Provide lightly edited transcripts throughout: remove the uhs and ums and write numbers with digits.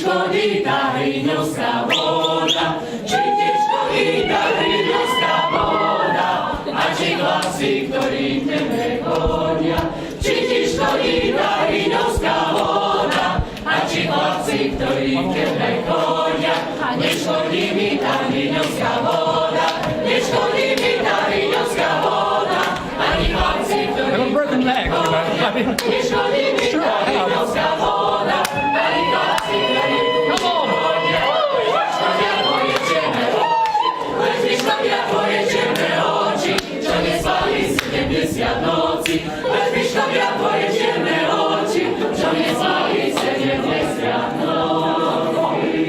škodí tá hriňovská voda, či ti škodí tá hriňovská voda, a či hlasy, ktorí k tebe chodia, či ti škodí tá hriňovská voda, a či hlasy, ktorí k tebe chodia, neškodí mi tá hriňovská voda, neškodí mi tá hriňovská voda, ani hlasy, ktorí k tebe chodia, neškodí mi tá hriňovská voda, ani hlasy, ktorí k tebe chodia, škodia tvoje černé oči, škodia tvoje černé oči, čo nespali 70 noci, škodia tvoje černé oči, čo nespali 70 noci.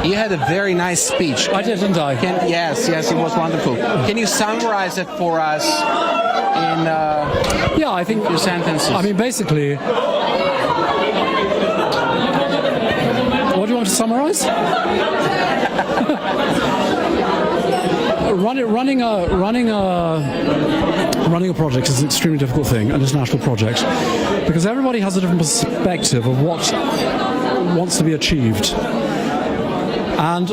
You had a very nice speech. I did, didn't I? Yes, it was wonderful. Can you summarize it for us in yeah, I think your sentences? I mean, basically, what do you want to summarize? Running a project is an extremely difficult thing, an international project, because everybody has a different perspective of what wants to be achieved. And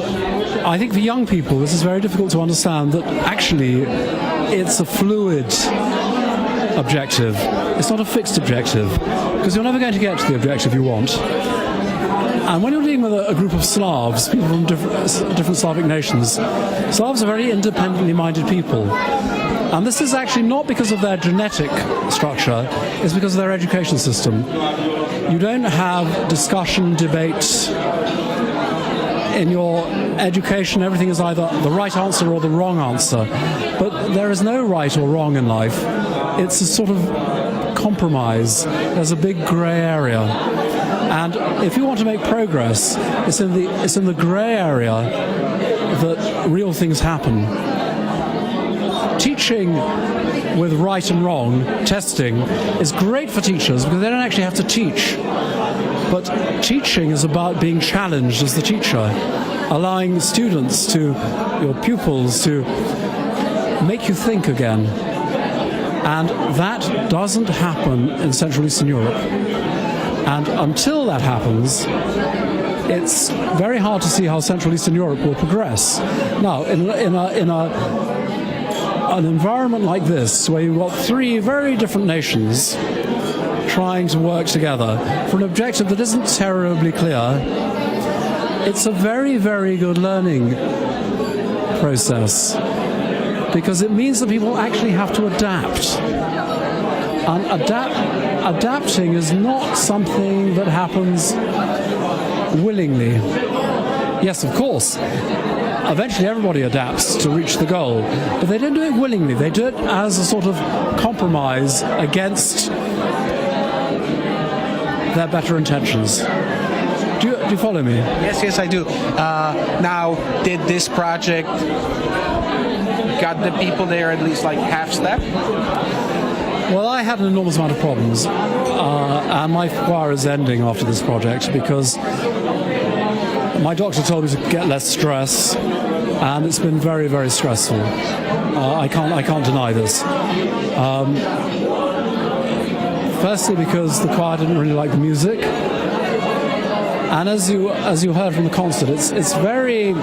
I think for young people, this is very difficult to understand that actually it's a fluid objective. It's not a fixed objective, because you're never going to get to the objective you want. And when you're dealing with a group of Slavs, people from different Slavic nations, Slavs are very independently minded people. And this is actually not because of their genetic structure, it's because of their education system. You don't have discussion, debate. In your education, everything is either the right answer or the wrong answer. But there is no right or wrong in life. It's a sort of compromise. There's a big grey area. And if you want to make progress, it's in the grey area that real things happen. Teaching with right and wrong, testing, is great for teachers because they don't actually have to teach. But teaching is about being challenged as the teacher, allowing students your pupils to make you think again. And that doesn't happen in Central Eastern Europe. And until that happens, it's very hard to see how Central Eastern Europe will progress. Now, in an environment like this, where you've got three very different nations trying to work together for an objective that isn't terribly clear, it's a very, very good learning process, because it means that people actually have to adapt. And adapting is not something that happens willingly. Yes, of course, eventually everybody adapts to reach the goal, but they don't do it willingly. They do it as a sort of compromise against their better intentions. Do you follow me? Yes, I do. Now, did this project got the people there at least like half step? Well, I had an enormous amount of problems, and my choir is ending after this project because my doctor told me to get less stress, and it's been very, very stressful. I can't deny this. Firstly, because the choir didn't really like the music, and as you heard from the concert, it's very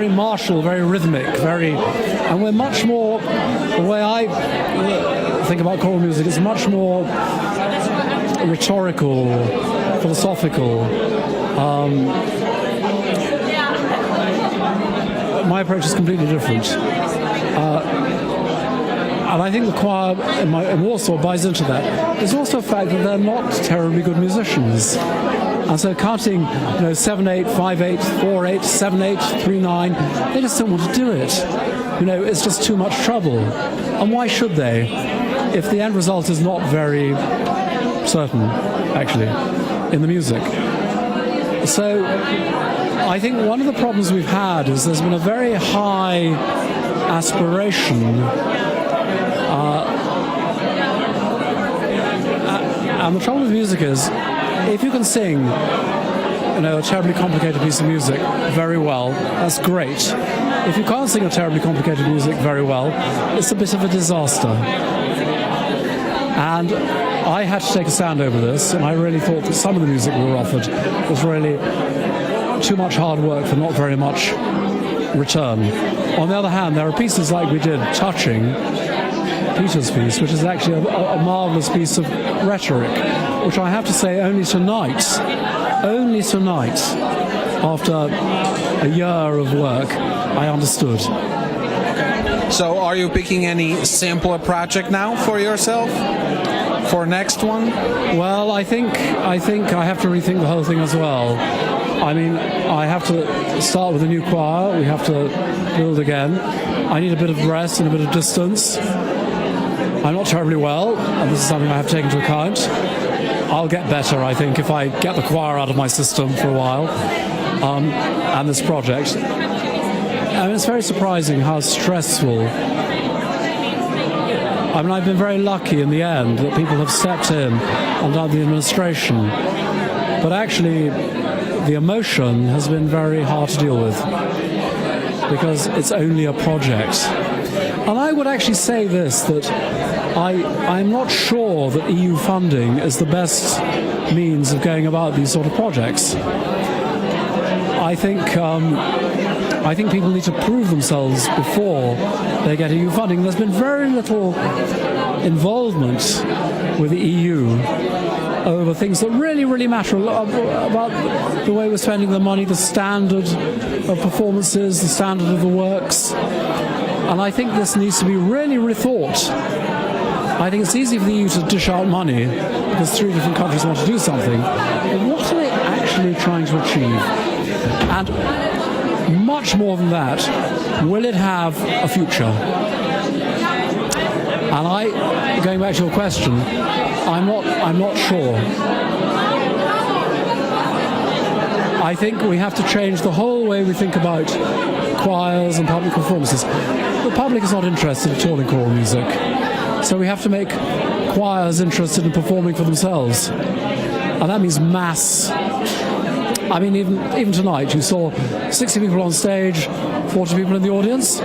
martial, very rhythmic, and we're much more, the way I think about choral music, it's much more rhetorical, philosophical. My approach is completely different. And I think the choir in Warsaw buys into that. There's also a fact that they're not terribly good musicians. And so counting 7/8, 5/8, 4/8, 7/8, 3/9, they just don't want to do it. It's just too much trouble. And why should they? if the end result is not very certain, actually, in the music. So I think one of the problems we've had is there's been a very high aspiration and the trouble with music is if you can sing a terribly complicated piece of music very well, that's great. If you can't sing a terribly complicated music very well, it's a bit of a disaster. And I had to take a stand over this, and I really thought that some of the music we were offered was really too much hard work for not very much return. On the other hand, there are pieces like we did, Touching, Peter's piece, which is actually a marvellous piece of rhetoric, which I have to say only tonight, after a year of work, I understood. So are you picking any simpler project now for yourself? For next one? Well, I think I have to rethink the whole thing as well. I mean, I have to start with a new choir, we have to build again. I need a bit of rest and a bit of distance. I'm not terribly well, and this is something I have to take into account. I'll get better, I think, if I get the choir out of my system for a while, and this project. I mean, it's very surprising how stressful. I mean, I've been very lucky in the end that people have stepped in and done the administration. But actually, the emotion has been very hard to deal with because it's only a project. And I would actually say this, that I'm not sure that EU funding is the best means of going about these sort of projects. I think people need to prove themselves before they get EU funding. There's been very little involvement with the EU over things that really, really matter about the way we're spending the money, the standard of performances, the standard of the works. And I think this needs to be really rethought. I think it's easy for the EU to dish out money because 3 different countries want to do something. But what are they actually trying to achieve? And much more than that, will it have a future? And going back to your question, I'm not sure. I think we have to change the whole way we think about choirs and public performances. The public is not interested at all in choral music, so we have to make choirs interested in performing for themselves, and that means mass. I mean, even tonight, you saw 60 people on stage, 40 people in the audience.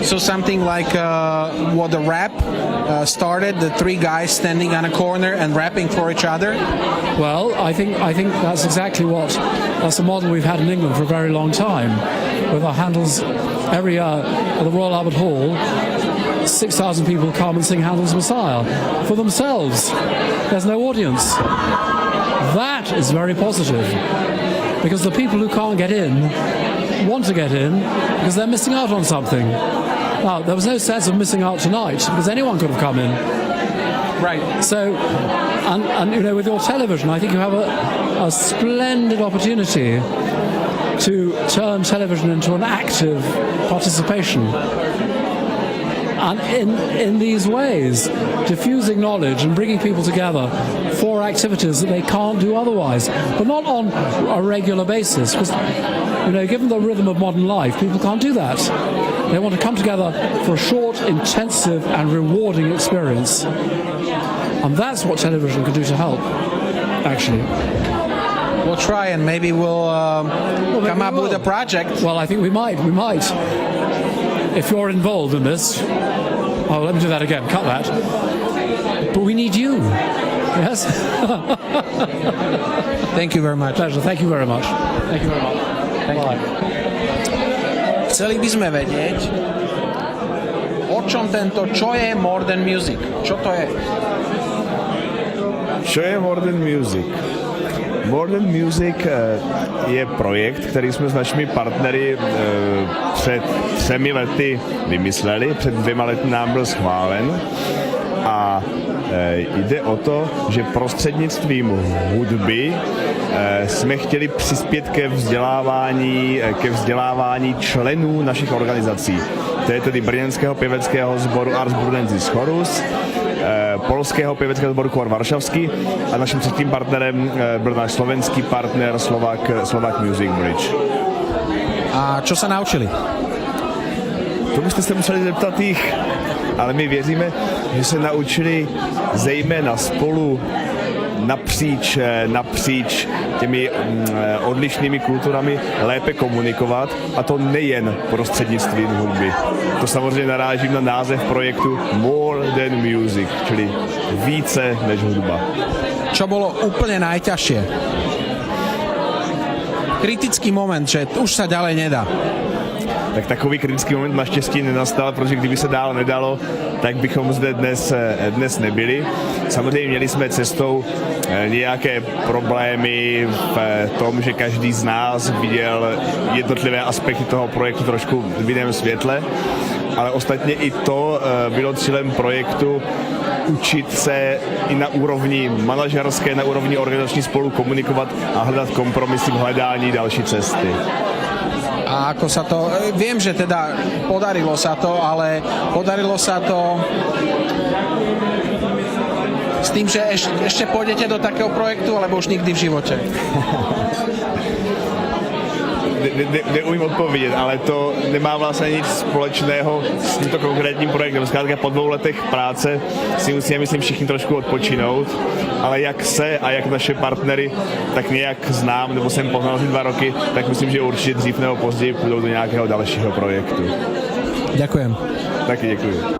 So something like what the rap started, the 3 guys standing on a corner and rapping for each other? Well, I think that's exactly that's a model we've had in England for a very long time. With our Handel's, every year at the Royal Albert Hall, 6,000 people come and sing Handel's Messiah for themselves. There's no audience. That is very positive, because the people who can't get in want to get in because they're missing out on something. Now, there was no sense of missing out tonight because anyone could have come in. Right. So, and with your television, I think you have a splendid opportunity to turn television into an active participation. And in these ways, diffusing knowledge and bringing people together for activities that they can't do otherwise, but not on a regular basis. Because, given the rhythm of modern life, people can't do that. They want to come together for a short, intensive and rewarding experience. And that's what television can do to help, actually. We'll try and maybe we'll come up with a project. Well, I think we might. If you're involved in this, let me do that again, cut that. But we need you. Yes? Thank you very much. Pleasure, thank you very much. Thank you very much. Bye. Chceli by sme vedieť, o čom čo je modern music? Čo to je? Čo je modern music? Modern Music je projekt, který jsme s našimi partnery před 3 lety vymysleli, před 2 lety nám byl schválen a jde o to, že prostřednictvím hudby jsme chtěli přispět ke vzdělávání členů našich organizací, to je tedy brněnského pěveckého sboru Ars Brudensis Chorus, polského pěveckého sboru Chor Varšavský a naším třetím partnerem byl náš slovenský partner Slovak Music Bridge. A čo sa naučili? To byste se museli zeptat jich, ale my věříme, že se naučili zejména spolu napříč těmi odlišnými kulturami lépe komunikovat, a to nejen prostřednictvím hudby. To samozřejmě narážím na název projektu More Than Music, čili více než hudba. Čo bolo úplne najťažšie? Kritický moment, že už sa ďalej nedá. Tak takový kritický moment naštěstí nenastal, protože kdyby se dál nedalo, tak bychom zde dnes nebyli. Samozřejmě měli jsme cestou nějaké problémy v tom, že každý z nás viděl jednotlivé aspekty toho projektu trošku v jiném světle, ale ostatně i to bylo cílem projektu učit se i na úrovni manažerské, na úrovni organizační spolu komunikovat a hledat kompromisy v hledání další cesty. A ako sa to... Viem, že teda podarilo sa to, ale podarilo sa to s tým, že ešte pôjdete do takého projektu, alebo už nikdy v živote? Neumím odpovědět, ale to nemá vlastně nic společného s tímto konkrétním projektem. Zkrátka po 2 letech práce si musíme, myslím, všichni trošku odpočinout, ale jak se a jak naše partnery tak nějak znám, nebo jsem poznal asi 2 roky, tak myslím, že určitě dřív nebo později půjdou do nějakého dalšího projektu. Ďakujem. Taky děkuji.